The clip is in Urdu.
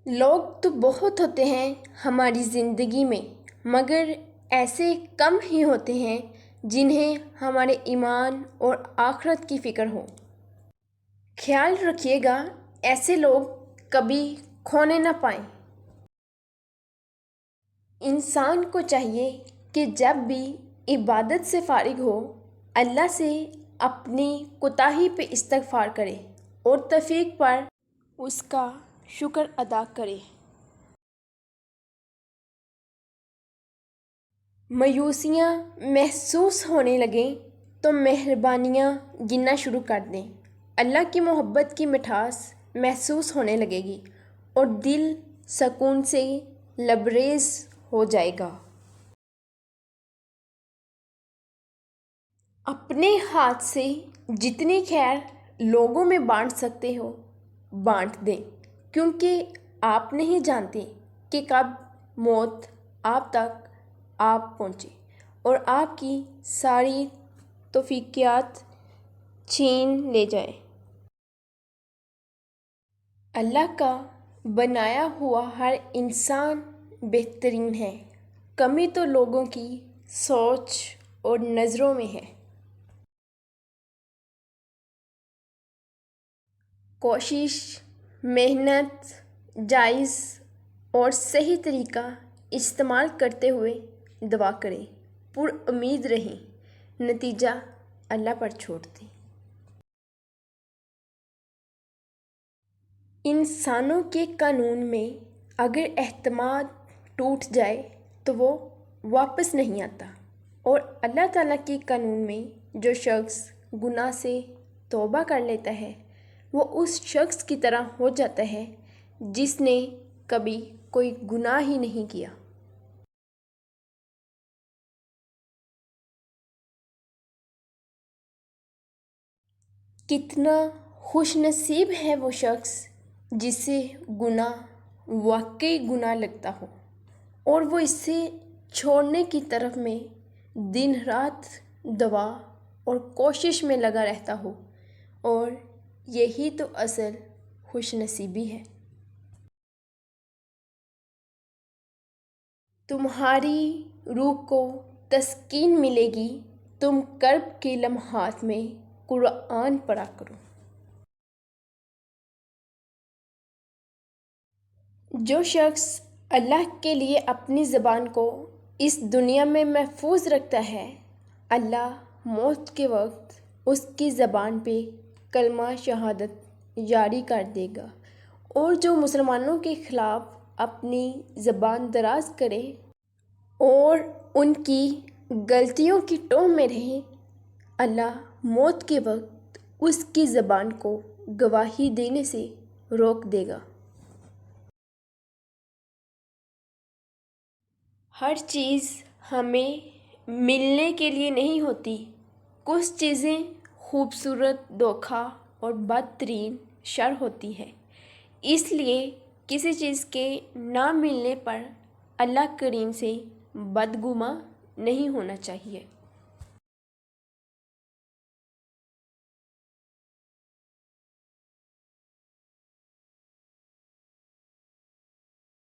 لوگ تو بہت ہوتے ہیں ہماری زندگی میں، مگر ایسے کم ہی ہوتے ہیں جنہیں ہمارے ایمان اور آخرت کی فکر ہو۔ خیال رکھیے گا ایسے لوگ کبھی کھونے نہ پائیں۔ انسان کو چاہیے کہ جب بھی عبادت سے فارغ ہو، اللہ سے اپنی کوتاہی پہ استغفار کرے اور توفیق پر اس کا شکر ادا کرے۔ مایوسیاں محسوس ہونے لگیں تو مہربانیاں گننا شروع کر دیں۔ اللہ کی محبت کی مٹھاس محسوس ہونے لگے گی اور دل سکون سے لبریز ہو جائے گا۔ اپنے ہاتھ سے جتنی خیر لوگوں میں بانٹ سکتے ہو بانٹ دیں، کیونکہ آپ نہیں جانتے کہ کب موت آپ تک پہنچے اور آپ کی ساری توفیقات چھین لے جائے۔ اللہ کا بنایا ہوا ہر انسان بہترین ہے، کمی تو لوگوں کی سوچ اور نظروں میں ہے۔ کوشش، محنت، جائز اور صحیح طریقہ استعمال کرتے ہوئے دعا کریں، پر امید رہیں، نتیجہ اللہ پر چھوڑ دیں۔ انسانوں کے قانون میں اگر اعتماد ٹوٹ جائے تو وہ واپس نہیں آتا، اور اللہ تعالیٰ کے قانون میں جو شخص گناہ سے توبہ کر لیتا ہے وہ اس شخص کی طرح ہو جاتا ہے جس نے کبھی کوئی گناہ ہی نہیں کیا۔ کتنا خوش نصیب ہے وہ شخص جسے گناہ واقعی گناہ لگتا ہو اور وہ اسے چھوڑنے کی طرف میں دن رات دعا اور کوشش میں لگا رہتا ہو، اور یہی تو اصل خوش نصیبی ہے۔ تمہاری روح کو تسکین ملے گی، تم کرب کے لمحات میں قرآن پڑھا کرو۔ جو شخص اللہ کے لیے اپنی زبان کو اس دنیا میں محفوظ رکھتا ہے، اللہ موت کے وقت اس کی زبان پہ کلمہ شہادت جاری کر دے گا، اور جو مسلمانوں کے خلاف اپنی زبان دراز کرے اور ان کی غلطیوں کی ٹوہ میں رہے، اللہ موت کے وقت اس کی زبان کو گواہی دینے سے روک دے گا۔ ہر چیز ہمیں ملنے کے لیے نہیں ہوتی، کچھ چیزیں خوبصورت دھوکہ اور بدترین شر ہوتی ہے، اس لیے کسی چیز کے نہ ملنے پر اللہ کریم سے بدگماں نہیں ہونا چاہیے۔